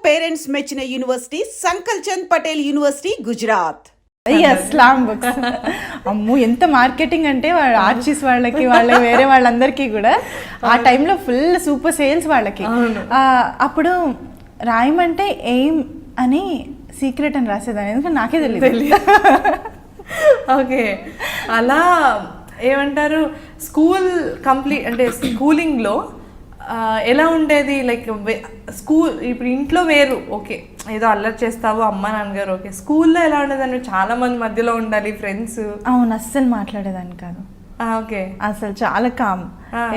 Parents మెచ్చిన university Sankalchand Patel university Gujarat. Slam books అమ్మో ఎంత మార్కెటింగ్ అంటే ఆర్చిస్ వాళ్ళకి వేరే వాళ్ళందరికీ కూడా ఆ టైంలో ఫుల్ సూపర్ సేల్స్ వాళ్ళకి. అప్పుడు రాయమంటే ఎయిమ్ అని సీక్రెట్ అని రాసేదాన్ని, ఎందుకంటే నాకే తెలియదు. ఓకే, అలా ఏమంటారు స్కూల్ కంప్లీట్ అంటే స్కూలింగ్లో ఎలా ఉండేది? లైక్ స్కూల్ ఇప్పుడు ఇంట్లో వేరు, ఓకే ఏదో అల్లరి చేస్తావు అమ్మ నాన్నగారు, ఓకే స్కూల్లో ఎలా ఉండేది? అంటే చాలా మంది మధ్యలో ఉండాలి ఫ్రెండ్స్. అవును, అస్సలు మాట్లాడేదాన్ని కాదు. ఓకే, అసలు చాలా కామ్.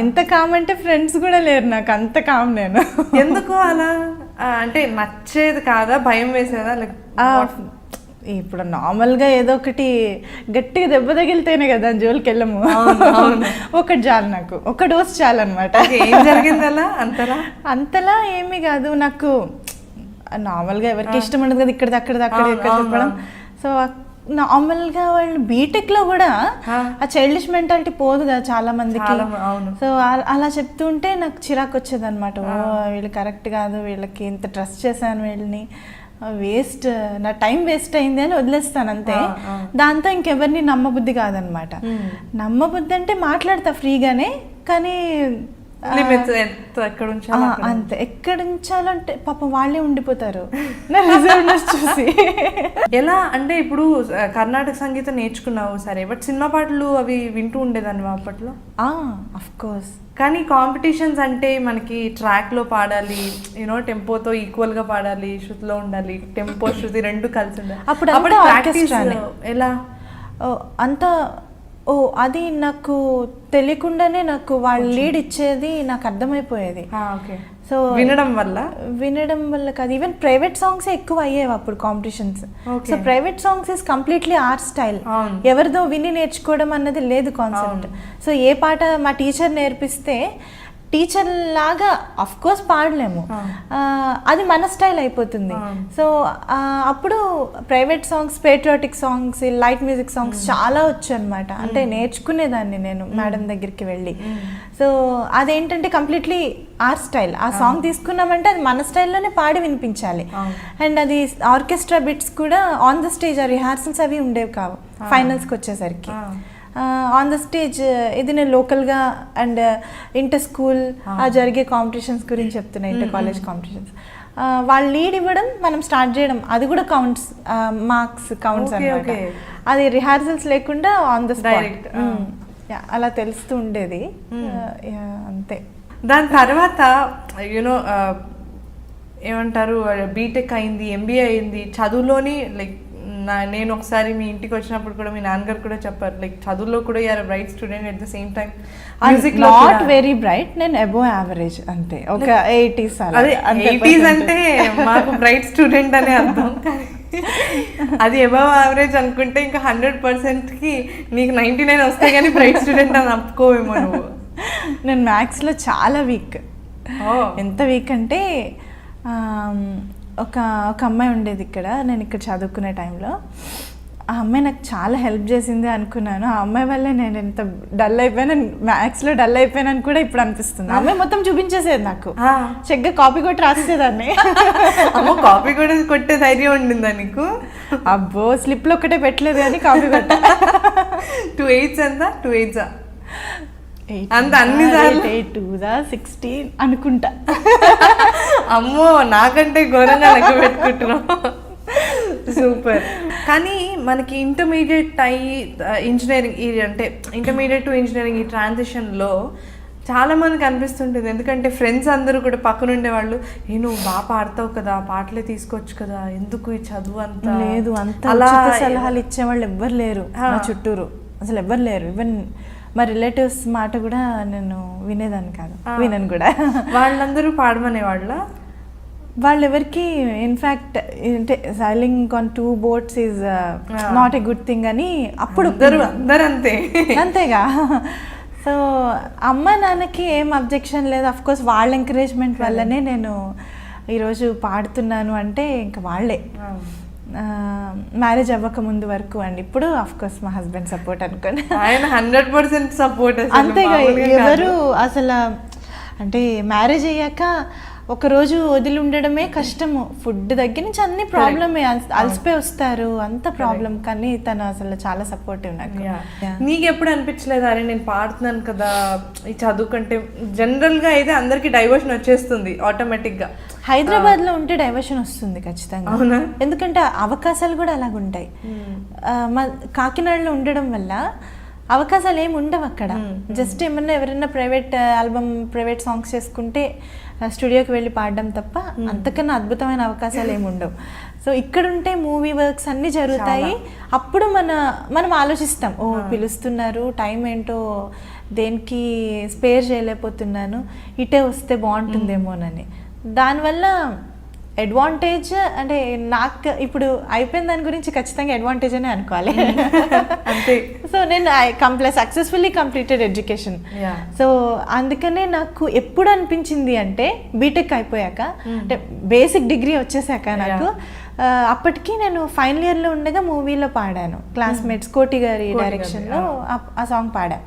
ఎంత కామ్ అంటే ఫ్రెండ్స్ కూడా లేరు నాకు, అంత కామ్ నేను. ఎందుకు అలా? అంటే నచ్చేది కాదా, భయం వేసేదా? లైక్ ఇప్పుడు నార్మల్గా ఏదో ఒకటి గట్టిగా దెబ్బ తగిలితేనే కదా జోలికి వెళ్ళము. ఒకటి చాలు, నాకు ఒక డోస్ చాలు అనమాట. ఏం జరిగింది అలా? అంతలా ఏమీ కాదు, నాకు నార్మల్గా ఎవరికి ఇష్టం ఉండదు కదా ఇక్కడిది అక్కడిది అక్కడ చెప్పడం. సో నార్మల్గా వాళ్ళు బీటెక్లో కూడా ఆ చైల్డిష్ మెంటాలిటీ పోదు కదా చాలా మందికి. సో అలా చెప్తూ ఉంటే నాకు చిరాకు వచ్చేది అనమాట. ఓ వీళ్ళు కరెక్ట్ కాదు, వీళ్ళకి ఇంత ట్రస్ట్ చేశాను, వీళ్ళని వేస్ట్, నా టైం వేస్ట్ అయింది అని వదిలేస్తాను అంతే. దాంతో ఇంకెవరిని నమ్మబుద్ధి కాదనమాట. నమ్మబుద్ధి అంటే మాట్లాడతా ఫ్రీగానే, కానీ అంతే. ఎక్కడ ఉంచాలంటే పాపం వాళ్ళే ఉండిపోతారు చూసి. ఎలా అంటే ఇప్పుడు కర్ణాటక సంగీతం నేర్చుకున్నావు సరే, బట్ సినిమా పాటలు అవి వింటూ ఉండేదాన్ని అప్పట్లో? Of course. కానీ కాంపిటీషన్స్ అంటే మనకి ట్రాక్లో పాడాలి, యూనో టెంపోతో ఈక్వల్గా పాడాలి, శృతిలో ఉండాలి, టెంపో శృతి రెండు కలిసి ఉండాలి. అప్పుడు ప్రాక్టీస్ ఎలా అంతా అది నాకు తెలియకుండానే నాకు వాళ్ళు లీడ్ ఇచ్చేది నాకు అర్థమైపోయేది. సో వినడం వల్ల కాదు, ఈవెన్ ప్రైవేట్ సాంగ్స్ ఎక్కువ అయ్యేవి అప్పుడు competitions. So private songs is completely are style, ఎవరిదో విని నేర్చుకోవడం అన్నది లేదు కాన్సెప్ట్. సో ఏ పాట మా టీచర్ నేర్పిస్తే టీచర్ లాగా అఫ్ కోర్స్ పాడలేము, అది మన స్టైల్ అయిపోతుంది. సో అప్పుడు private songs, patriotic songs, light music songs చాలా వచ్చు అనమాట. అంటే నేర్చుకునేదాన్ని నేను మేడం దగ్గరికి వెళ్ళి. సో అదేంటంటే కంప్లీట్లీ ఆర్ స్టైల్. ఆ సాంగ్ తీసుకున్నామంటే అది మన స్టైల్లోనే పాడి వినిపించాలి. అండ్ అది ఆర్కెస్ట్రా బిట్స్ కూడా ఆన్ ద స్టేజ్, ఆ రిహార్సల్స్ అవి ఉండేవి కావు ఫైనల్స్కి వచ్చేసరికి. ఆన్ ద స్టేజ్ ఇది నేను లోకల్గా అండ్ ఇంటర్ స్కూల్ జరిగే కాంపిటీషన్స్ గురించి చెప్తున్నాను, ఇంటర్ కాలేజ్ కాంపిటీషన్స్. వాళ్ళు లీడ్ ఇవ్వడం, మనం స్టార్ట్ చేయడం, అది కూడా కౌంట్స్, మార్క్స్ కౌంట్స్ అన్నమాట. అది రిహార్సల్స్ లేకుండా ఆన్ ద స్పాట్ అలా తెలుస్తూ ఉండేది అంతే. దాని తర్వాత యూనో ఏమంటారు బీటెక్ అయింది, ఎంబీఏ అయింది, చదువులోని లైక్ నేను ఒకసారి మీ ఇంటికి వచ్చినప్పుడు కూడా మీ నాన్నగారు కూడా చెప్పారు, లైక్ చదువులో కూడా you are bright student, at the same time music not very bright, నేను అబోవ్ యావరేజ్ అంతే, ఒక 80s. అదే 80s అంటే మాకు బ్రైట్ స్టూడెంట్ అనే అర్థం. అది అబోవ్ యావరేజ్ అనుకుంటే ఇంకా 100%కి నీకు 99 వస్తాయి, కానీ బ్రైట్ స్టూడెంట్ అని అప్పుకోవేమో నువ్వు. నేను మ్యాథ్స్లో చాలా వీక్. ఎంత వీక్ అంటే ఒక అమ్మాయి ఉండేది ఇక్కడ, నేను ఇక్కడ చదువుకునే టైంలో. ఆ అమ్మాయి నాకు చాలా హెల్ప్ చేసింది అనుకున్నాను. ఆ అమ్మాయి వల్లే నేను ఎంత డల్ అయిపోయాను, మ్యాథ్స్లో డల్ అయిపోయానని కూడా ఇప్పుడు అనిపిస్తుంది. ఆ అమ్మాయి మొత్తం చూపించేసేది నాకు, చెక్గా కాపీ కొట్టి రాసేదాన్ని. అమ్మో, కాపీ కూడా కొట్టే ధైర్యం ఉండిందా నీకు? అబ్బో, స్లిప్లో ఒక్కటే పెట్టలేదు కానీ కాపీ కొట్టా. 2 8s ఎంత? 2 8s అంత అన్ని 16 అనుకుంటా. అమ్మో, నాకంటే ఘోరంగా లెక్క పెట్టుకుంటున్నాం. సూపర్. కానీ మనకి ఇంటర్మీడియట్ అయ్యి ఇంజనీరింగ్, ఇది అంటే ఇంటర్మీడియట్ టు ఇంజనీరింగ్ ఈ ట్రాన్సిషన్లో చాలా మందికి అనిపిస్తుంటుంది, ఎందుకంటే ఫ్రెండ్స్ అందరూ కూడా పక్కన ఉండేవాళ్ళు, నువ్వు బాగా పాడతావు కదా, పాటలే తీసుకోవచ్చు కదా, ఎందుకు ఈ చదువు అంతా లేదు, అంత అలా సలహాలు ఇచ్చేవాళ్ళు ఎవ్వరు లేరు నా చుట్టూరు, అసలు ఎవ్వరు లేరు. ఈవెన్ మా రిలేటివ్స్ మాట కూడా నేను వినేదాన్ని కాదు, వినను కూడా. వాళ్ళందరూ పాడమనే వాళ్ళు ఎవరికి ఇన్ఫ్యాక్ట్ అంటే sailing on 2 boats is not a good thing అని అప్పుడు అందరూ అంతేగా. సో అమ్మ నాన్నకి ఏం అబ్జెక్షన్ లేదు, అఫ్ కోర్స్ వాళ్ళ ఎంకరేజ్మెంట్ వల్లనే నేను ఈరోజు పాడుతున్నాను. అంటే ఇంకా వాళ్ళే మ్యారేజ్ అవ్వక ముందు వరకు అండి. ఇప్పుడు అఫ్ కోర్స్ మా హస్బెండ్ సపోర్ట్ అనుకోండి, ఆయన 100% సపోర్ట్. అంతేగా, ఎవరు అసలు అంటే మ్యారేజ్ అయ్యాక ఒక రోజు వదిలి ఉండడమే కష్టము, ఫుడ్ దగ్గర నుంచి అన్ని ప్రాబ్లమే, అలసిపోయి వస్తారు, అంత ప్రాబ్లం. కానీ తను అసలు చాలా సపోర్టివ్ నాకు. నీకు ఎప్పుడు అనిపించలేదు అరే నేను పాడుతున్నాను కదా ఈ చదువు కంటే? జనరల్ గా అయితే అందరికి డైవర్షన్ వచ్చేస్తుంది ఆటోమేటిక్ గా. హైదరాబాద్ లో ఉంటే డైవర్షన్ వస్తుంది ఖచ్చితంగా, ఎందుకంటే అవకాశాలు కూడా అలాగుంటాయి. కాకినాడలో ఉండడం వల్ల అవకాశాలు ఏమి ఉండవు అక్కడ. జస్ట్ ఏమన్నా ఎవరైనా ప్రైవేట్ ఆల్బమ్, ప్రైవేట్ సాంగ్స్ చేసుకుంటే స్టూడియోకి వెళ్ళి పాడడం తప్ప అంతకన్నా అద్భుతమైన అవకాశాలు ఏమి ఉండవు. సో ఇక్కడ ఉంటే మూవీ వర్క్స్ అన్నీ జరుగుతాయి. అప్పుడు మనం ఆలోచిస్తాం, ఓ పిలుస్తున్నారు, టైం ఏంటో దేనికి స్పేర్ చేయలేకపోతున్నాను, ఇటే వస్తే బాగుంటుందేమోనని. దానివల్ల అడ్వాంటేజ్ అంటే నాకు ఇప్పుడు అయిపోయిన దాని గురించి ఖచ్చితంగా అడ్వాంటేజ్ అనే అనుకోవాలి. అంతే. సో నేను సక్సెస్ఫుల్లీ కంప్లీటెడ్ ఎడ్యుకేషన్. సో అందుకనే నాకు ఎప్పుడు అనిపించింది అంటే బీటెక్ అయిపోయాక, అంటే బేసిక్ డిగ్రీ వచ్చేసాక నాకు, అప్పటికి నేను ఫైనల్ ఇయర్లో ఉండగా మూవీలో పాడాను, క్లాస్మేట్స్ కోటి గారి డైరెక్షన్లో ఆ సాంగ్ పాడాను.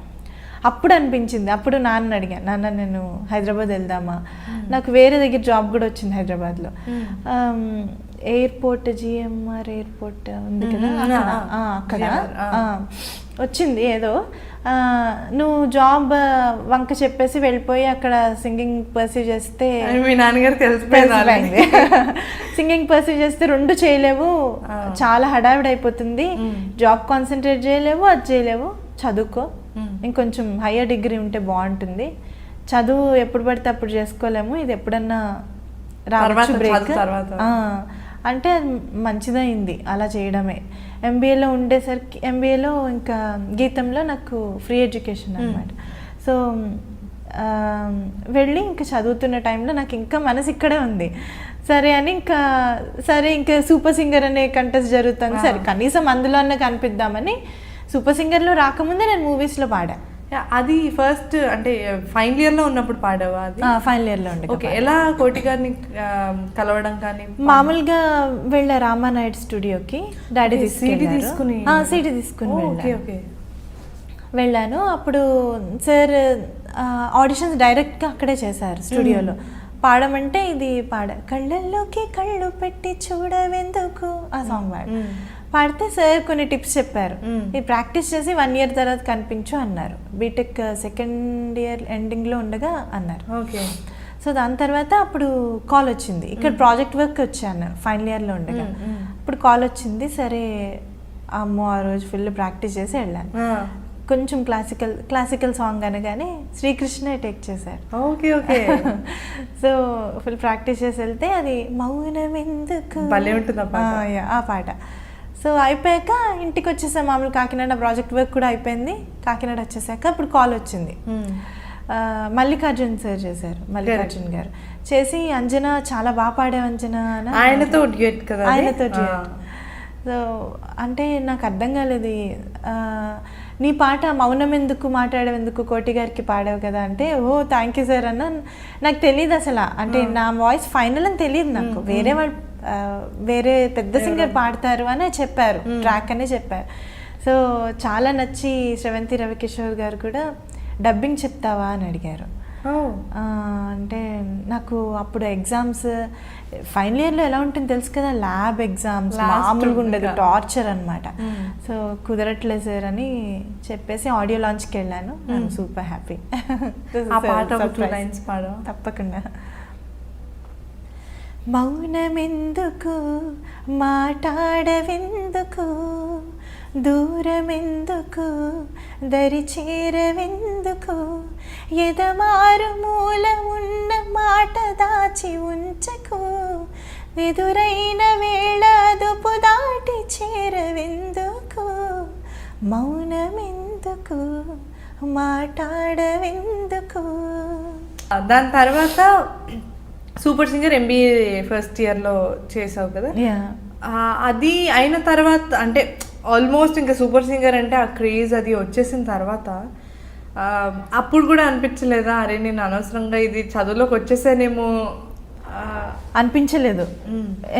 అప్పుడు అనిపించింది, అప్పుడు నాన్న అడిగాను, నాన్న నేను హైదరాబాద్ వెళ్దామా, నాకు వేరే దగ్గర జాబ్ కూడా వచ్చింది హైదరాబాద్లో, ఎయిర్పోర్ట్, జిఎంఆర్ ఎయిర్పోర్ట్ ఉంది కదా అక్కడ వచ్చింది ఏదో, నువ్వు జాబ్ వంక చెప్పేసి వెళ్ళిపోయి అక్కడ సింగింగ్ పర్సూ చేస్తే, మీ నాన్నగారు తెలిసిపోయింది, సింగింగ్ పర్సూ చేస్తే రెండు చేయలేవు, చాలా హడావిడి అయిపోతుంది, జాబ్ కాన్సన్ట్రేట్ చేయలేవు, అది చేయలేవు, చదువుకో, ఇంకొంచెం హయ్యర్ డిగ్రీ ఉంటే బాగుంటుంది, చదువు ఎప్పుడు పడితే అప్పుడు చేసుకోలేము, ఇది ఎప్పుడన్నా రావచ్చు బ్రేక్ అంటే మంచిదైంది అలా చేయడమే. ఎంబీఏలో ఉండేసరికి, ఎంబీఏలో ఇంకా గీతంలో నాకు ఫ్రీ ఎడ్యుకేషన్ అనమాట. సో వెళ్ళి ఇంకా చదువుతున్న టైంలో నాకు ఇంకా మనసు ఇక్కడే ఉంది, సరే అని ఇంకా సూపర్ సింగర్ అనే కంటెస్ట్ జరుగుతుంది, సరే కనీసం అందులో అన్న కనిపిద్దామని సూపర్ సింగర్లో రాకముందే నేను మూవీస్లో పాడా. అది ఫస్ట్ అంటే ఫైనల్ ఇయర్ లో ఉన్నప్పుడు పాడావా? అది ఫైనల్ ఇయర్ లో ఉండే. ఓకే. ఎలా కోటి గారిని కలవడం కానీ? మామూలుగా వెళ్ళా రామానాయుడు స్టూడియోకి, డాడీ సీడీ తీసుకుని వెళ్ళాను. అప్పుడు సార్ ఆడిషన్స్ డైరెక్ట్గా అక్కడే చేశారు స్టూడియోలో. పాడమంటే ఇది కళ్ళల్లోకి కళ్ళు పెట్టి చూడవెందుకు ఆ సాంగ్ పాడితే సార్ కొన్ని టిప్స్ చెప్పారు, ఇది ప్రాక్టీస్ చేసి 1 year తర్వాత కనిపించు అన్నారు. బీటెక్ సెకండ్ ఇయర్ ఎండింగ్లో ఉండగా అన్నారు. ఓకే. సో దాని తర్వాత అప్పుడు కాల్ వచ్చింది, ఇక్కడ ప్రాజెక్ట్ వర్క్ వచ్చాను ఫైనల్ ఇయర్లో ఉండగా. అప్పుడు కాల్ వచ్చింది, సరే అమ్మో ఆ రోజు ఫుల్ ప్రాక్టీస్ చేసి వెళ్ళాను. కొంచెం క్లాసికల్ సాంగ్ అనగానే శ్రీకృష్ణ టేక్ చేశారు. Okay okay. So full practice చేసి వెళ్తే అది మౌనం ఎందుకు ఆ పాట. సో అయిపోయాక ఇంటికి వచ్చేసా, మామూలు కాకినాడ ప్రాజెక్ట్ వర్క్ కూడా అయిపోయింది. కాకినాడ వచ్చేసాక అప్పుడు కాల్ వచ్చింది, మల్లికార్జున్ సార్ చేశారు, మల్లికార్జున్ గారు చేసి, అంజనా చాలా బాగా పాడావు అంజనా, ఆయనతో కదా, ఆయనతో సో అంటే నాకు అర్థం కాలేదు, నీ పాట మౌనం ఎందుకు మాట్లాడేందుకు కోటి గారికి పాడావు కదా అంటే, ఓ థ్యాంక్ యూ సార్ అన్న. నాకు తెలియదు అసలు, అంటే నా వాయిస్ ఫైనల్ అని తెలియదు నాకు, వేరే పెద్ద సింగర్ పాడతారు అని చెప్పారు, ట్రాక్ అనే చెప్పారు. సో చాలా నచ్చి శ్రవంతి రవికిషోర్ గారు కూడా డబ్బింగ్ చెప్తావా అని అడిగారు. అంటే నాకు అప్పుడు ఎగ్జామ్స్ ఫైనల్ ఇయర్లో ఎలా ఉంటుంది తెలుసు కదా, ల్యాబ్ ఎగ్జామ్స్ మామూలుగా ఉండదు, టార్చర్ అనమాట. సో కుదరట్లేదు సార్ అని చెప్పేసి ఆడియో లాంచ్కి వెళ్ళాను. Super happy. తప్పకుండా. మౌనమెందుకు మాట్లాడవెందుకు, దూరమెందుకు దరి చేరవెందుకు, ఎదమారు మూల ఉన్న మాట దాచి ఉంచకు, ఎదురైన వేళ అదుపు దాటి చేరవెందుకు, మౌనమెందుకు మాట్లాడవెందుకు. దాని తర్వాత సూపర్ సింగర్ ఎంబీఏ ఫస్ట్ ఇయర్లో చేసావు కదా, అది అయిన తర్వాత అంటే ఆల్మోస్ట్ ఇంకా సూపర్ సింగర్ అంటే ఆ క్రేజ్ అది వచ్చేసిన తర్వాత అప్పుడు కూడా అనిపించలేదా, అరే నేను అనవసరంగా ఇది చదువులోకి వచ్చేసానేమో? అనిపించలేదు,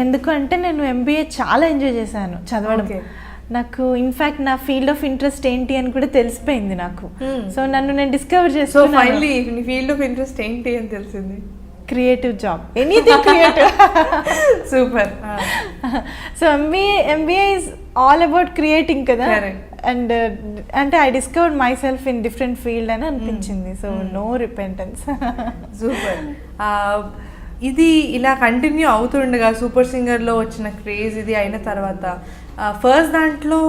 ఎందుకంటే నేను ఎంబీఏ చాలా ఎంజాయ్ చేశాను చదవడం. నాకు ఇన్ఫాక్ట్ నా ఫీల్డ్ ఆఫ్ ఇంట్రెస్ట్ ఏంటి అని కూడా తెలిసిపోయింది నాకు. సో నన్ను నేను డిస్కవర్ చేస్తాను. ఫైనల్లీ నీ ఫీల్డ్ ఆఫ్ ఇంట్రెస్ట్ ఏంటి అని తెలిసింది? Creative job, anything creative. Super. So MBA is all about creating కదా. అండ్ అంటే I discovered myself in different field అని అనిపించింది. So no repentance. సూపర్. ఇది ఇలా కంటిన్యూ అవుతుండగా సూపర్ సింగర్లో వచ్చిన క్రేజ్ ఇది అయిన తర్వాత ఫస్ట్ దాంట్లో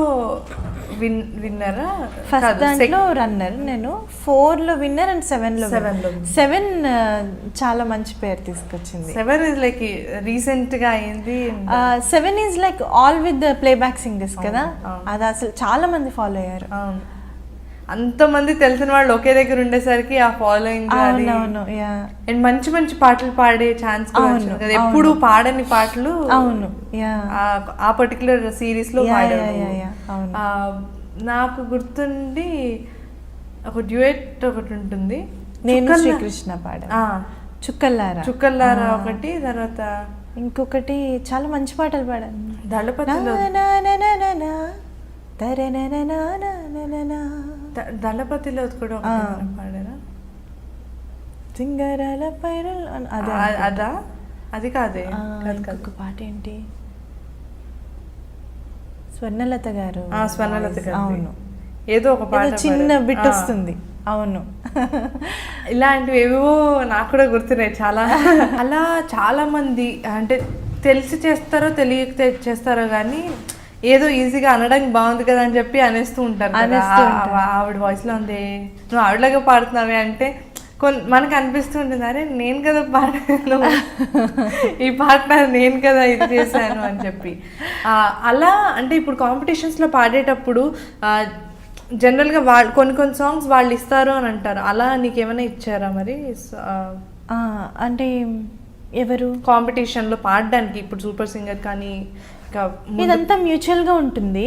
విన్నరా? ఫస్ట్ దాంట్లో రన్నర్, నేను 4లో విన్నర్ అండ్ 7లో 7 చాలా మంచి పేరు తీసుకొచ్చింది. 7 ఇస్ లైక్ రీసెంట్ గా అయింది. 7 is like all with playback singers కదా, అది అసలు చాలా మంది ఫాలో అయ్యారు. అంతమంది తెలిసిన వాళ్ళు ఒకే దగ్గర ఉండేసరికి ఆ ఫాలోయింగ్ అండ్ మంచి మంచి పాటలు పాడే ఛాన్స్ కదా, ఎప్పుడు పాడని పాటలు అవును ఆ పర్టికులర్ సిరీస్ లో నాకు గుర్తుండి ఒక డ్యూయట్ ఒకటి ఉంటుంది, నేను శ్రీకృష్ణ పాడ చుక్కల్లారా ఒకటి, తర్వాత ఇంకొకటి చాలా మంచి పాటలు పాడాను. దళపతిలో కూడా పాడారా? సింగరాల పైరల్ అదా? అది కాదే. ఇంకొక పాట ఏంటి, స్వర్ణలత గారు. స్వర్ణలత గారు, అవును, ఏదో ఒక పాట చిన్న బిట్ వస్తుంది. అవును, ఇలాంటివి ఏవేవో నాకు కూడా గుర్తున్నాయి చాలా. అలా చాలా మంది అంటే తెలిసి చేస్తారో తెలియక చేస్తారో కానీ ఏదో ఈజీగా అనడానికి బాగుంది కదా అని చెప్పి అనేస్తూ ఉంటారు. ఆవిడ వాయిస్ లో ఉంది, నువ్వు ఆవిడలాగా పాడుతున్నావే అంటే మనకు అనిపిస్తూ ఉంటుంది, అరే నేను కదా పాడాను, ఈ పాట నేను కదా ఇది చేశాను అని చెప్పి. అలా అంటే ఇప్పుడు కాంపిటీషన్స్లో పాడేటప్పుడు జనరల్గా వాళ్ళు కొన్ని సాంగ్స్ వాళ్ళు ఇస్తారు అని అంటారు, అలా నీకేమైనా ఇచ్చారా మరి? అంటే ఎవరు కాంపిటీషన్లో పాడడానికి ఇప్పుడు సూపర్ సింగర్ కానీ? ఇదంతా మ్యూచువల్ గా ఉంటుంది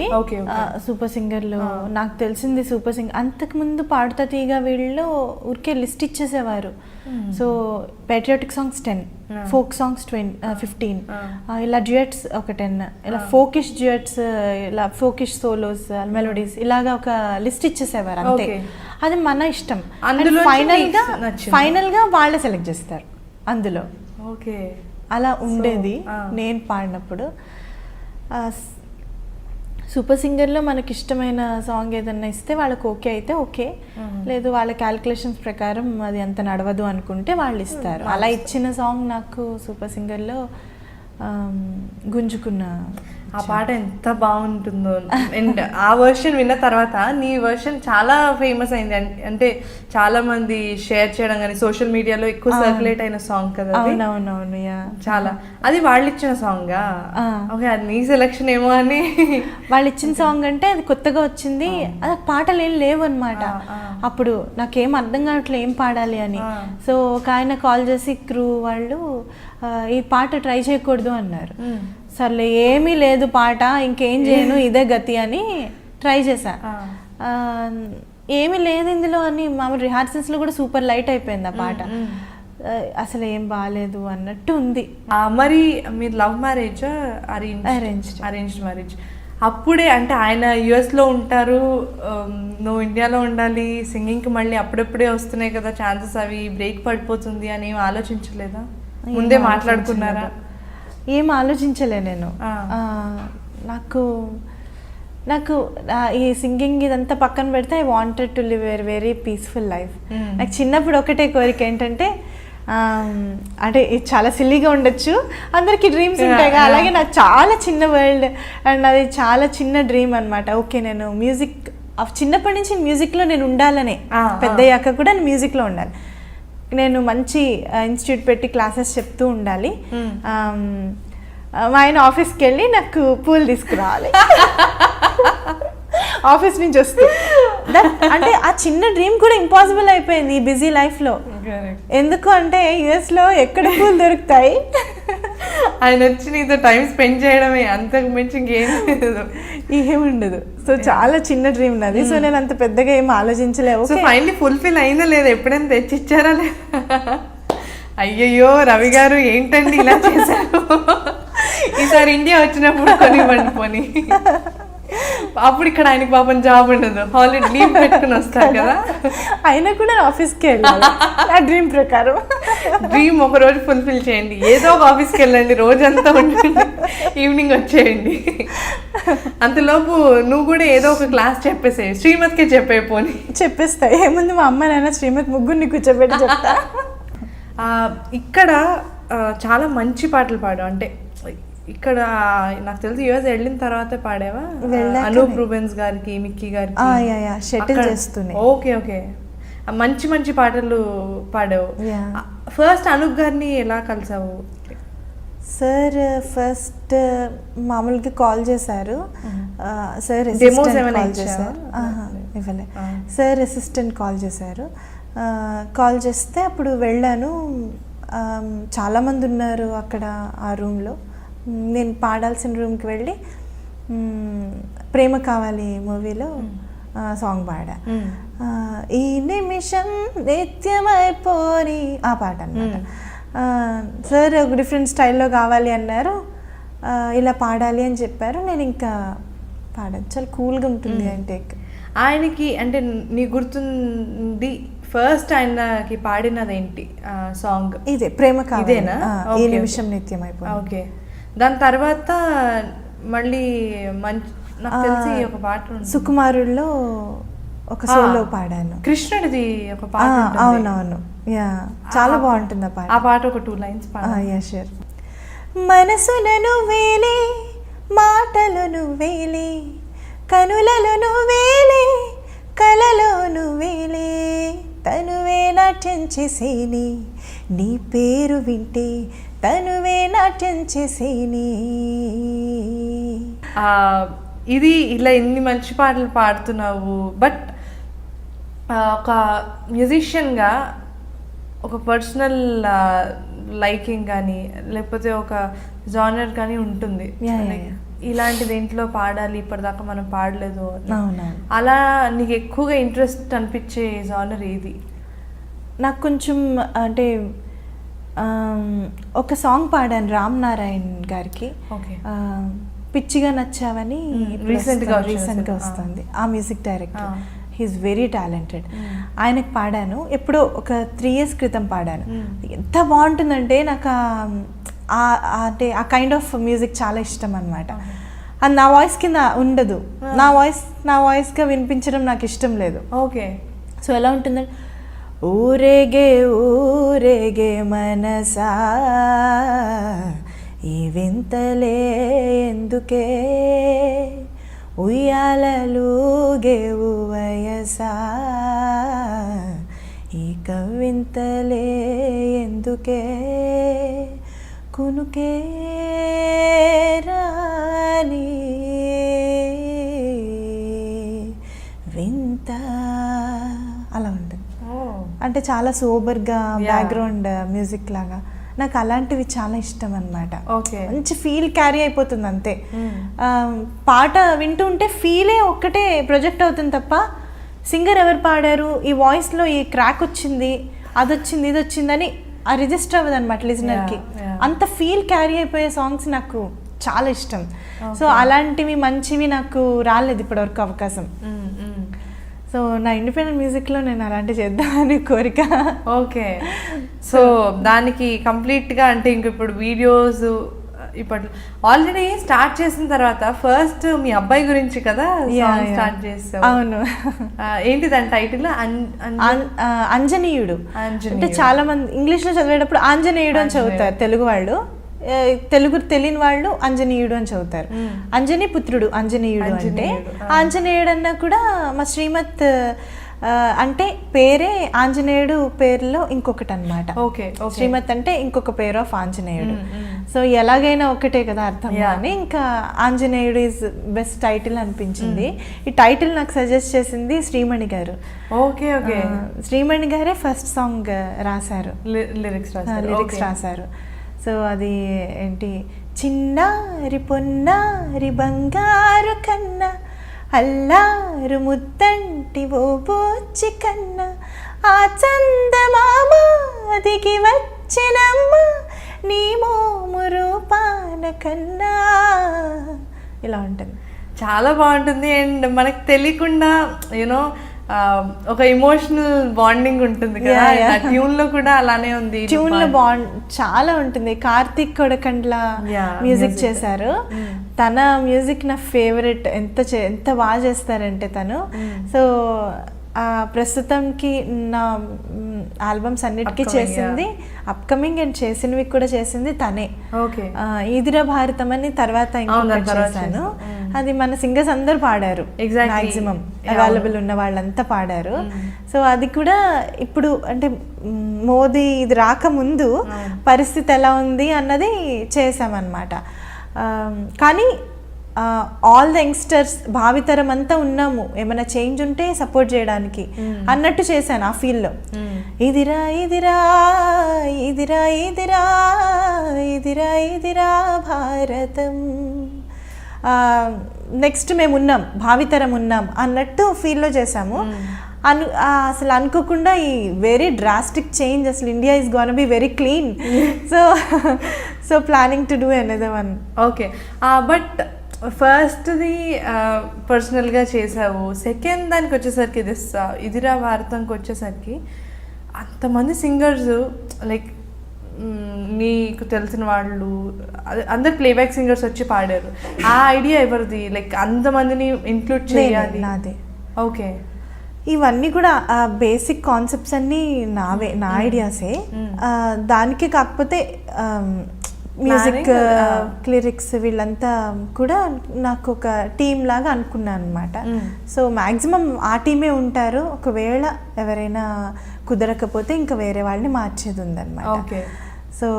సూపర్ సింగర్ లో. నాకు తెలిసింది సూపర్ సింగర్ అంతకు ముందు పాడుతా తీగ వీళ్ళు ఊరికే లిస్ట్ ఇచ్చేసేవారు. So patriotic songs 10, folk songs 15, ఇలా డ్యూయట్స్ ఒక 10, ఇలా ఫోకిష్ డ్యూయట్స్, ఇలా ఫోకిష్ సోలోస్, మెలోడీస్, ఇలాగా ఒక లిస్ట్ ఇచ్చేసేవారు అంతే. అది మన ఇష్టం. ఫైనల్ గా వాళ్ళే సెలెక్ట్ చేస్తారు అందులో. అలా ఉండేది నేను పాడినప్పుడు. సూపర్ సింగర్లో మనకి ఇష్టమైన సాంగ్ ఏదన్నా ఇస్తే వాళ్ళకి ఓకే అయితే ఓకే, లేదు వాళ్ళ క్యాలిక్యులేషన్స్ ప్రకారం అది అంత నడవదు అనుకుంటే వాళ్ళు ఇస్తారు. అలా ఇచ్చిన సాంగ్ నాకు సూపర్ సింగర్లో గుంజుకున్న ఆ పాట ఎంత బాగుంటుందో. అండ్ ఆ వర్షన్ విన్న తర్వాత నీ వర్షన్ చాలా ఫేమస్ అయింది, అంటే చాలా మంది షేర్ చేయడం కానీ సోషల్ మీడియాలో ఎక్కువ సర్క్యులేట్ అయిన సాంగ్ కదా. అవునవునవును, చాలా. అది వాళ్ళు ఇచ్చిన సాంగా? ఓకే, అది నీ సెలెక్షన్ ఏమో అని. వాళ్ళు ఇచ్చిన సాంగ్ అంటే అది కొత్తగా వచ్చింది, అది పాటలు ఏం లేవు అనమాట. అప్పుడు నాకేం అర్థం కావట్లేదు ఏం పాడాలి అని. సో ఒక ఆయన కాల్ చేసి క్రూ వాళ్ళు ఈ పాట ట్రై చేయకూడదు అన్నారు. సర్లే ఏమీ లేదు పాట, ఇంకేం చేయను, ఇదే గతి అని ట్రై చేశా. ఏమీ లేదు ఇందులో అని మామూలు రిహార్సల్స్లో కూడా సూపర్ లైట్ అయిపోయింది ఆ పాట. అసలు ఏం బాగాలేదు అన్నట్టు ఉంది. మరి మీరు లవ్ మ్యారేజ్ అరేంజ్డ్ మ్యారేజ్? అప్పుడే అంటే ఆయన యుఎస్లో ఉంటారు, నువ్వు ఇండియాలో ఉండాలి, సింగింగ్కి మళ్ళీ అప్పుడప్పుడే వస్తున్నాయి కదా ఛాన్సెస్, అవి బ్రేక్ పడిపోతుంది అని ఏం ఆలోచించలేదా? ముందే మాట్లాడుకున్నారా? ఏం ఆలోచించలే నేను. నాకు ఈ సింగింగ్ ఇదంతా పక్కన పెడితే I wanted to live a very peaceful life. నాకు చిన్నప్పుడు ఒకటే కోరిక ఏంటంటే, అంటే ఇది చాలా సిల్లీగా ఉండొచ్చు, అందరికీ డ్రీమ్స్ ఉంటాయి కదా, అలాగే నాకు చాలా చిన్న వరల్డ్ అండ్ అది చాలా చిన్న డ్రీమ్ అనమాట. ఓకే, నేను మ్యూజిక్ చిన్నప్పటి నుంచి మ్యూజిక్లో నేను ఉండాలనే, పెద్దయ్యాక కూడా నేను మ్యూజిక్లో ఉండాలి, నేను మంచి ఇన్స్టిట్యూట్ పెట్టి క్లాసెస్ చెప్తూ ఉండాలి, మా ఆయన ఆఫీస్కి వెళ్ళి నాకు పూలు తీసుకురావాలి ఆఫీస్ నుంచి వస్తే. అంటే ఆ చిన్న డ్రీమ్ కూడా ఇంపాసిబుల్ అయిపోయింది ఈ బిజీ లైఫ్లో. ఎందుకు అంటే యుఎస్లో ఎక్కడ పూలు దొరుకుతాయి, ఆయన వచ్చి నీతో టైం స్పెండ్ చేయడమే, అంతకు మించి ఏం ఉండదు. సో చాలా చిన్న డ్రీమ్ నాది. సో నేను అంత పెద్దగా ఏం ఆలోచించలేవు. సో ఫైనల్లీ ఫుల్ఫిల్ అయిందా లేదా? ఎప్పుడైనా తెచ్చిచ్చారా లేదా? అయ్యయ్యో రవి గారు ఏంటండి ఇలా చేశారు, ఈసారి ఇండియా వచ్చినప్పుడు కొనివ్వండి పోనీ. అప్పుడు ఇక్కడ ఆయనకి పాపం జాబ్ ఉండదు, హాలిడే లీవ్ పెట్టుకుని వస్తారు కదా. అయినా కూడా ఆఫీస్కి వెళ్ళాలి నా డ్రీమ్ ప్రకారం. డ్రీమ్ ఒక రోజు ఫుల్ఫిల్ చేయండి, ఏదో ఒక ఆఫీస్కి వెళ్ళండి, రోజంతా ఉండండి, ఈవినింగ్ వచ్చేయండి. అంతలోపు నువ్వు కూడా ఏదో ఒక క్లాస్ చెప్పేసేయి, శ్రీమతికే చెప్పే పోనీ. చెప్పేస్తా, ఏముంది మా అమ్మ నాన్న శ్రీమతి ముగ్గురిని కూర్చోబెట్టి చెప్తా. ఇక్కడ చాలా మంచి పాటలు పాడు, అంటే ఇక్కడ నాకు తెలిసి యూఎస్ వెళ్ళిన తర్వాతే పాడావా? అనూప్ రూబెన్స్ గారికి, మిక్కీ గారికి షటిల్ చేస్తున్నాయి. ఓకే ఓకే, మంచి మంచి పాటలు పాడావు. ఫస్ట్ అనూప్ గారిని ఎలా కలిసావు? సార్ ఫస్ట్ మామూలుగా కాల్ చేశారు సార్, కాల్ చేశారు ఇవ్వలే సార్, అసిస్టెంట్ కాల్ చేశారు. కాల్ చేస్తే అప్పుడు వెళ్ళాను. చాలామంది ఉన్నారు అక్కడ ఆ రూమ్లో. నేను పాడాల్సిన రూమ్కి వెళ్ళి ప్రేమ కావాలి మూవీలో సాంగ్ పాడా. ఈ నిమిషం నిత్యమైపోని ఆ పాట అన్నమాట. సార్ ఒక డిఫరెంట్ స్టైల్లో కావాలి అన్నారు, ఇలా పాడాలి అని చెప్పారు. నేను ఇంకా పాడాను, చాలా కూల్గా ఉంటుంది అంటే. ఆయనకి అంటే నీ గుర్తుంది ఫస్ట్ ఆయనకి పాడినది ఏంటి సాంగ్? ఇదే ప్రేమ కావాలి. ఇదేనా? ఈ నిమిషం నిత్యం అయిపోయింది. ఓకే, దాని తర్వాత మళ్ళీ మంచి నాకు తెలిసి ఒక పాట సుకుమారుల్లో ఒక సోలో పాడాను, కృష్ణుడిది ఒక పాట. అవునవును, యా చాలా బాగుంటుంది ఆ పాట. ఆ పాట ఒక 2 lines పాడు. Yeah sure. మనసులను వేలే, మాటలను వేలే, కనులను వేలే, కలలోను వేలే, తనువే నాట్యం చేసేని, నీ పేరు వింటే తనువే నాట్యం చేసేని. ఇది ఇలా ఎన్ని మంచి పాటలు పాడుతున్నావు, బట్ ఒక మ్యూజిషియన్గా ఒక పర్సనల్ లైకింగ్ కానీ లేకపోతే ఒక జానర్ కానీ ఉంటుంది. ఇలాంటి దేంట్లో పాడాలి, ఇప్పటిదాకా మనం పాడలేదు, అలా నీకు ఎక్కువగా ఇంట్రెస్ట్ అనిపించే జానర్ ఏది? నాకు కొంచెం అంటే ఒక సాంగ్ పాడాను రామ్ నారాయణ్ గారికి, పిచ్చిగా నచ్చావని, రీసెంట్గా వస్తుంది. ఆ music director, he is very talented. ఆయనకు పాడాను ఎప్పుడో ఒక 3 years క్రితం పాడాను. ఎంత బాగుంటుందంటే నాకు అంటే ఆ కైండ్ ఆఫ్ మ్యూజిక్ చాలా ఇష్టం అనమాట. అది నా వాయిస్ కింద ఉండదు, నా వాయిస్గా వినిపించడం నాకు ఇష్టం లేదు. ఓకే, సో ఎలా ఉంటుందంటే, ఊరేగే ఊరేగే మనసా ఈ వింతలే ఎందుకే, ఉయ్యాలలుగేవు వయసా ఈ కవింతలే ఎందుకే, కునుకే రాని వింత, అలా ఉంటుంది. అంటే చాలా సోబర్గా బ్యాక్గ్రౌండ్ మ్యూజిక్ లాగా నాకు అలాంటివి చాలా ఇష్టం అనమాట. మంచి ఫీల్ క్యారీ అయిపోతుంది అంతే. పాట వింటూ ఉంటే ఫీలే ఒక్కటే ప్రొజెక్ట్ అవుతుంది తప్ప సింగర్ ఎవరు పాడారు, ఈ వాయిస్లో ఈ క్రాక్ వచ్చింది, అది వచ్చింది, ఇది వచ్చిందని ఆ రిజిస్టర్ అవ్వదు అనమాట లిజనర్కి. అంత ఫీల్ క్యారీ అయిపోయే సాంగ్స్ నాకు చాలా ఇష్టం. సో అలాంటివి మంచివి నాకు రాలేదు ఇప్పటివరకు అవకాశం. సో నా ఇండిపెండెంట్ మ్యూజిక్లో నేను అలాంటివి చేద్దామని కోరిక. ఓకే, సో దానికి కంప్లీట్గా అంటే ఇంక ఇప్పుడు వీడియోస్ ఇప్పట్లో ఆల్రెడీ స్టార్ట్ చేసిన తర్వాత ఫస్ట్ మీ అబ్బాయి గురించి కదా స్టార్ట్ చేస్తావు? అవును. ఏంటి దాని టైటిల్? అంజనీయుడు. అంటే చాలా మంది ఇంగ్లీష్లో చదివేటప్పుడు ఆంజనేయుడు అని చదువుతారు తెలుగు వాళ్ళు, తెలుగు తెలియని వాళ్ళు అంజనీయుడు అని చదువుతారు. అంజనీ పుత్రుడు అంజనీయుడు అంటే, ఆంజనేయుడు అన్నా కూడా మా శ్రీమత్ అంటే పేరే ఆంజనేయుడు పేరులో ఇంకొకటి అనమాట. శ్రీమత్ అంటే ఇంకొక పేరు ఆఫ్ ఆంజనేయుడు. సో ఎలాగైనా ఒకటే కదా అర్థం అని ఇంకా ఆంజనేయుడు ఈజ్ బెస్ట్ టైటిల్ అనిపించింది. ఈ టైటిల్ నాకు సజెస్ట్ చేసింది శ్రీమణి గారు. ఓకే ఓకే, శ్రీమణి గారే ఫస్ట్ సాంగ్ రాశారు, లిరిక్స్ రాశారు. సో అది ఏంటి, చిన్నారి పొన్నారి బంగారు కన్నా అల్లారు ముద్దంటి ఓ బోచి కన్నా ఆ చందమామ దిగి వచ్చినమ్మ నీ మోము రూపాన కన్నా, ఇలా ఉంటుంది. చాలా బాగుంటుంది. అండ్ మనకు తెలియకుండా యూనో ఒక ఎమోషనల్ బాండింగ్ ఉంటుంది కదా, ట్యూన్ లో కూడా అలానే ఉంది. ట్యూన్ లో చాలా ఉంటుంది. కార్తీక్ కొడకండ్ల మ్యూజిక్ చేశారు. తన మ్యూజిక్ నా ఫేవరెట్. ఎంత బాగా చేస్తారంటే తను. సో ప్రస్తుతంకి నా ఆల్బమ్స్ అన్నిటికీ చేసింది, అప్కమింగ్ అండ్ చేసినవి కూడా చేసింది తనే. ఈదిరా భారతం అని తర్వాత ఇంకొకటి చేశాను. అది మన సింగర్స్ అందరు పాడారు, మాక్సిమం అవైలబుల్ ఉన్న వాళ్ళంతా పాడారు. సో అది కూడా ఇప్పుడు అంటే మోదీ ఇది రాకముందు పరిస్థితి ఎలా ఉంది అన్నది చేసామన్నమాట. కానీ ఆల్ ద యంగ్స్టర్స్ భావితరం అంతా ఉన్నాము, ఏమైనా చేంజ్ ఉంటే సపోర్ట్ చేయడానికి అన్నట్టు చేశాను ఆ ఫీల్డ్లో. ఇదిరా ఇదిరా ఇదిరా ఇదిరా ఇదిరా ఇదిరా భారతం, నెక్స్ట్ మేము ఉన్నాం, భావితరం ఉన్నాం అన్నట్టు ఫీల్లో చేసాము. అసలు అనుకోకుండా ఈ వెరీ డ్రాస్టిక్ చేంజ్, అసలు India is gone be very clean. So planning to do another one. Okay, but ఫస్ట్ది పర్సనల్గా చేసావు. సెకండ్ దానికి వచ్చేసరికి ఇదిరా భారతంకి వచ్చేసరికి అంతమంది సింగర్స్ లైక్ నీకు తెలిసిన వాళ్ళు అందరు ప్లేబ్యాక్ సింగర్స్ వచ్చి పాడారు. ఆ ఐడియా ఎవరిది? లైక్ అంతమందిని ఇంక్లూడ్ చేయాలి. నాదే. ఓకే, ఇవన్నీ కూడా బేసిక్ కాన్సెప్ట్స్ అన్నీ నావే, నా ఐడియాసే. దానికి కాకపోతే మ్యూజిక్ లిరిక్స్ వీళ్ళంతా కూడా నాకు ఒక టీమ్ లాగా అనుకున్నాను అనమాట. సో మ్యాక్సిమం ఆ టీమే ఉంటారు. ఒకవేళ ఎవరైనా కుదరకపోతే ఇంకా వేరే వాళ్ళని మార్చేది ఉందన్నమాట. సో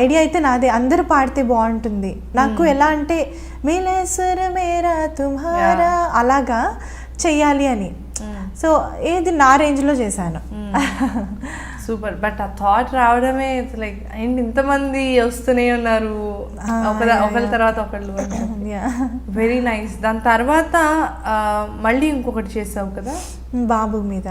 ఐడియా అయితే నాదే, అందరూ పాడితే బాగుంటుంది. నాకు ఎలా అంటే మేలేశ్వర మేరా తుమ్హారా అలాగా చెయ్యాలి అని. సో ఏది నా రేంజ్లో చేశాను. సూపర్. బట్ ఆ థాట్ రావడమే లైక్ అండ్ ఇంతమంది వస్తూనే ఉన్నారు ఒకళ్ళ తర్వాత ఒకళ్ళు. Very nice. దాని తర్వాత మళ్ళీ ఇంకొకటి చేసావు కదా బాబు మీద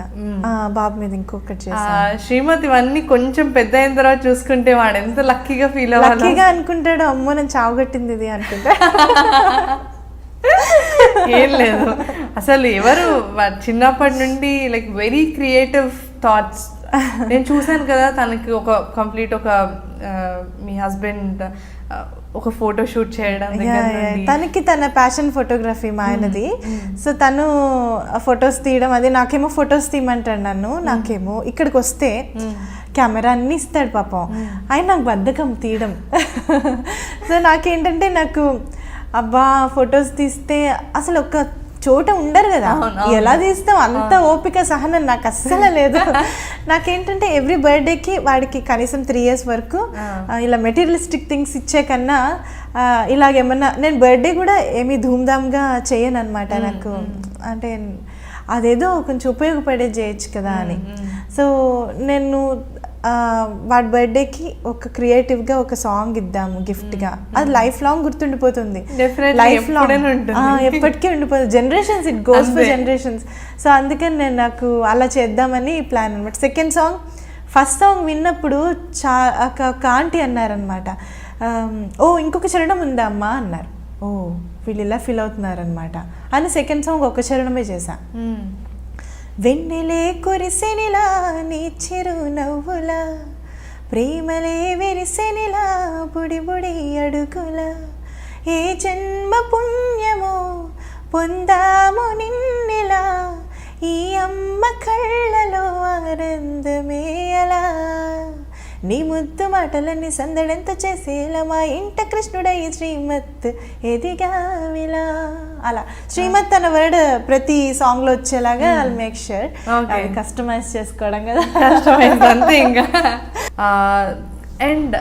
ఇంకొకటి చేసాను. శ్రీమతి ఇవన్నీ కొంచెం పెద్ద అయిన తర్వాత చూసుకుంటే వాడు ఎంత లక్కీగా ఫీల్ అవ్వాలి. లక్కీగా అనుకుంటాడు, అమ్మో నేను చావుగట్టింది ఇది అనుకుంటా. ఏం లేదు, అసలు ఎవరు చిన్నప్పటి నుండి లైక్ వెరీ క్రియేటివ్ థాట్స్. నేను చూసాను కదా తనకి ఒక కంప్లీట్ ఒక మీ హస్బెండ్ ఒక ఫోటో షూట్ చేయడం. తనకి తన ప్యాషన్ ఫోటోగ్రఫీ మా ఆయనది. సో తను ఫొటోస్ తీయడం, అది నాకేమో ఫొటోస్ తీయమంటాడు నన్ను, నాకేమో ఇక్కడికి వస్తే కెమెరా అన్ని ఇస్తాడు పాపం. ఆయన నాకు బద్ధకం తీయడం. సో నాకేంటంటే నాకు అబ్బా ఫొటోస్ తీస్తే అసలు ఒక చోట ఉండరు కదా, ఎలా తీస్తాం అంత ఓపిక సహనం నాకు అస్సలు లేదు. నాకేంటంటే ఎవ్రీ బర్త్డేకి వాడికి కనీసం 3 years వరకు ఇలా మెటీరియలిస్టిక్ థింగ్స్ ఇచ్చే కన్నా ఇలాగేమన్నా, నేను బర్త్డే కూడా ఏమీ ధూమ్ధామ్గా చేయను అనమాట. నాకు అంటే అదేదో కొంచెం ఉపయోగపడేది చేయొచ్చు కదా అని. సో నేను వాడి బర్త్డేకి ఒక క్రియేటివ్గా ఒక సాంగ్ ఇద్దాము గిఫ్ట్గా, అది లైఫ్ లాంగ్ గుర్తుండిపోతుంది, లైఫ్ లాంగ్ ఎప్పటికీ ఉండిపోతుంది, generations, it goes for generations. So అందుకని నేను నాకు అలా చేద్దామని ప్లాన్ అనమాట. సెకండ్ సాంగ్, ఫస్ట్ సాంగ్ విన్నప్పుడు ఒక ఆంటీ అన్నారనమాట, ఓ ఇంకొక చరణం ఉందా అమ్మా అన్నారు. ఓ వీళ్ళు ఇలా ఫీల్ అవుతున్నారనమాట అని సెకండ్ సాంగ్ ఒక చరణమే చేశా. వెన్నెలే కురిసెనిలా నీ చిరు నవ్వులా, ప్రేమలే విరిసెనిలా బుడి బుడి అడుగులా, ఏ జన్మ పుణ్యమో పొందాము నిన్నెలా, ఈ అమ్మ కళ్ళలో ఆనందమే అలా, నీ ముద్దు మాటలన్నీ సందడంత చేసేలా, మా ఇంట కృష్ణుడై శ్రీమత్ ఎదిగావిలా. అలా శ్రీమత్ అన్న వర్డ్ ప్రతి సాంగ్ లో వచ్చేలాగా ఐల్ మేక్ ష్యూర్. అది కస్టమైజ్ చేసుకోవడం కదా, కస్టమైజ్ అంతే ఇంకా. అండ్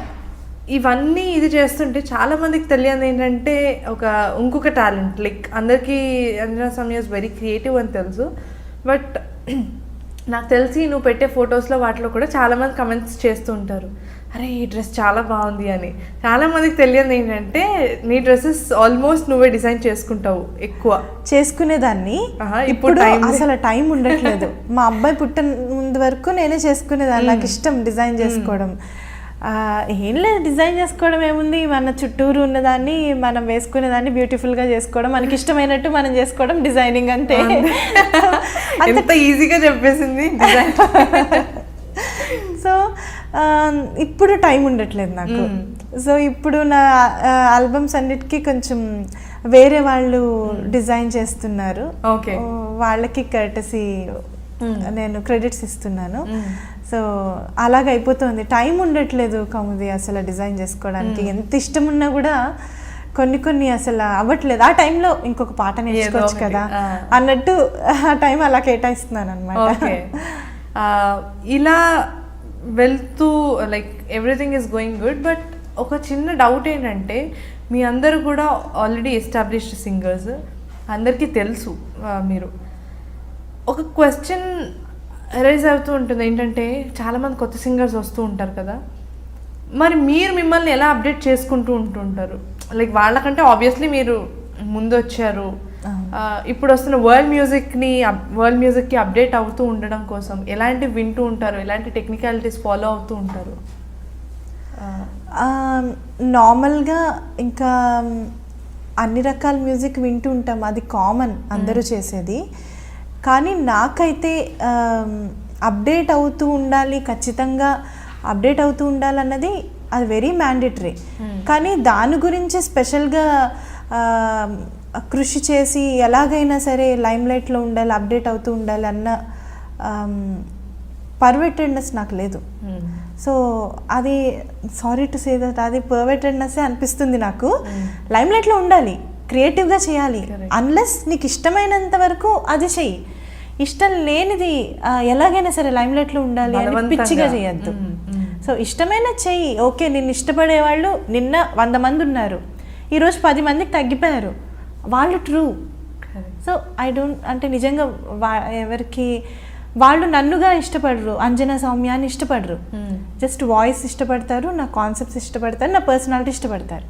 ఇవన్నీ ఇది చేస్తుంటే చాలా మందికి తెలియదు ఏంటంటే ఇంకొక టాలెంట్, లైక్ అందరికీ Anjana Soumya is very creative అని తెలుసు. బట్ నాకు తెలిసి నువ్వు పెట్టే ఫొటోస్లో వాటిలో కూడా చాలామంది కమెంట్స్ చేస్తూ ఉంటారు, అరే ఈ డ్రెస్ చాలా బాగుంది అని. చాలామందికి తెలియదు ఏంటంటే నీ డ్రెస్సెస్ ఆల్మోస్ట్ నువ్వే డిజైన్ చేసుకుంటావు, ఎక్కువ చేసుకునేదాన్ని. ఇప్పుడు అసలు టైం ఉండట్లేదు. మా అబ్బాయి పుట్టిన ముందు వరకు నేనే చేసుకునేదాన్ని, నాకు ఇష్టం డిజైన్ చేసుకోవడం. ఏం లేదు, డిజైన్ చేసుకోవడం ఏముంది, మన చుట్టూరు ఉన్నదాన్ని మనం వేసుకునేదాన్ని బ్యూటిఫుల్గా చేసుకోవడం, మనకి ఇష్టమైనట్టు మనం చేసుకోవడం డిజైనింగ్ అంతే. ఎంత ఈజీగా చెప్పేసింది డిజైన్. సో ఇప్పుడు టైం ఉండట్లేదు నాకు. సో ఇప్పుడు నా ఆల్బమ్స్ అన్నిటికీ కొంచెం వేరే వాళ్ళు డిజైన్ చేస్తున్నారు. ఓకే, వాళ్ళకి కర్టసీ నేను క్రెడిట్స్ ఇస్తున్నాను. సో అలాగ అయిపోతుంది, టైం ఉండట్లేదు కౌముది అసలు డిజైన్ చేసుకోవడానికి. ఎంత ఇష్టం ఉన్నా కూడా కొన్ని అసలు అవ్వట్లేదు. ఆ టైంలో ఇంకొక పాట నేర్చుకోవచ్చు కదా అన్నట్టు ఆ టైం అలా కేటాయిస్తున్నాను అనమాట. ఇలా వెళ్తూ like everything is going good. But ఒక చిన్న డౌట్ ఏంటంటే, మీ అందరూ కూడా ఆల్రెడీ ఎస్టాబ్లిష్డ్ సింగర్స్, అందరికీ తెలుసు. మీరు ఒక క్వశ్చన్ రైజ్ అవుతూ ఉంటుంది ఏంటంటే, చాలామంది కొత్త సింగర్స్ వస్తూ ఉంటారు కదా, మరి మీరు మిమ్మల్ని ఎలా అప్డేట్ చేసుకుంటూ ఉంటుంటారు? లైక్ వాళ్ళకంటే ఆబ్వియస్లీ మీరు ముందు వచ్చారు, ఇప్పుడు వస్తున్న వరల్డ్ మ్యూజిక్కి అప్డేట్ అవుతూ ఉండడం కోసం ఎలాంటివి వింటూ ఉంటారు, ఎలాంటి టెక్నికాలిటీస్ ఫాలో అవుతూ ఉంటారు? నార్మల్గా ఇంకా అన్ని రకాల మ్యూజిక్ వింటూ ఉంటాం, అది కామన్ అందరూ చేసేది. కానీ నాకైతే అప్డేట్ అవుతూ ఉండాలి, ఖచ్చితంగా అప్డేట్ అవుతూ ఉండాలన్నది అది వెరీ మ్యాండేటరీ. కానీ దాని గురించి స్పెషల్గా కృషి చేసి ఎలాగైనా సరే లైమ్లైట్లో ఉండాలి, అప్డేట్ అవుతూ ఉండాలి అన్న పర్వెటెడ్నెస్ నాకు లేదు. సో అది సారీ టు సే దట్ అది పర్వెటెడ్నెస్సే అనిపిస్తుంది నాకు. లైమ్లైట్లో ఉండాలి, క్రియేటివ్గా చేయాలి, అన్లెస్ నీకు ఇష్టమైనంత వరకు అది చెయ్యి. ఇష్టం లేనిది ఎలాగైనా సరే లైమ్లైట్లో ఉండాలి అని పిచ్చిగా చేయొద్దు. సో ఇష్టమైన చెయ్యి. ఓకే, నిన్ను ఇష్టపడేవాళ్ళు నిన్న 100 మంది ఉన్నారు, ఈరోజు 10 మందికి తగ్గిపోయారు, వాళ్ళు ట్రూ. సో ఐ డోంట్ అంటే నిజంగా ఎవరికి వాళ్ళు నన్నుగా ఇష్టపడరు, అంజనా సౌమ్యాన్ని ఇష్టపడరు, జస్ట్ వాయిస్ ఇష్టపడతారు, నా కాన్సెప్ట్స్ ఇష్టపడతారు, నా పర్సనాలిటీ ఇష్టపడతారు,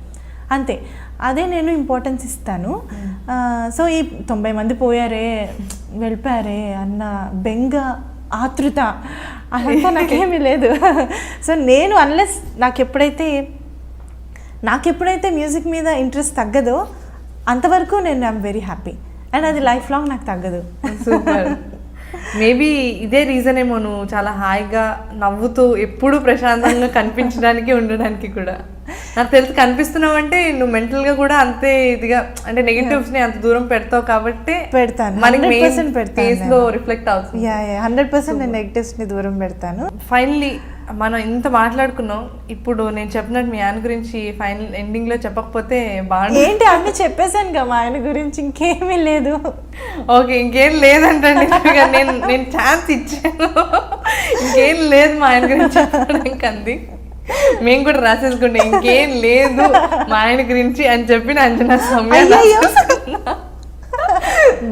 అంతే. అదే నేను ఇంపార్టెన్స్ ఇస్తాను. సో ఈ 90 మంది పోయారే, వెళ్ళిపోయారే అన్న బెంగ, ఆతృత అదంతా నాకేమీ లేదు. సో నేను అన్లెస్ నాకు ఎప్పుడైతే మ్యూజిక్ మీద ఇంట్రెస్ట్ తగ్గదో అంతవరకు నేను ఐఎమ్ వెరీ హ్యాపీ, అండ్ అది లైఫ్ లాంగ్ నాకు తగ్గదు. సూపర్. మేబీ ఇదే రీజన్ ఏమో నువ్వు చాలా హాయిగా నవ్వుతూ ఎప్పుడూ ప్రశాంతంగా కనిపించడానికి ఉండడానికి కూడా. నాకు తెలిసి కనిపిస్తున్నావు అంటే నువ్వు మెంటల్గా కూడా అంతే ఇదిగా, అంటే నెగిటివ్స్ని అంత దూరం పెడతావు కాబట్టి పెడతాను, ఫేస్లో రిఫ్లెక్ట్ అవుతుంది. 100% నేను నెగిటివ్స్ని దూరం పెడతాను. ఫైనలీ మనం ఇంత మాట్లాడుకున్నాం, ఇప్పుడు నేను చెప్పినట్టు మీ ఆయన గురించి ఫైనల్ ఎండింగ్లో చెప్పకపోతే బాగుంది. ఏంటి అన్నీ చెప్పేశాను కదా మా ఆయన గురించి, ఇంకేమీ లేదు. ఓకే, ఇంకేం లేదంటండి. నేను ఛాన్స్ ఇచ్చాను, ఇంకేం లేదు మా ఆయన గురించి చెప్పడానికి అంది. మేము కూడా రాసేసుకుంటే ఇంకేం లేదు మా ఆయన గురించి అని చెప్పిన Anjana Soumya.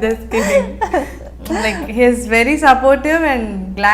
Just kidding. Like he is very supportive and glad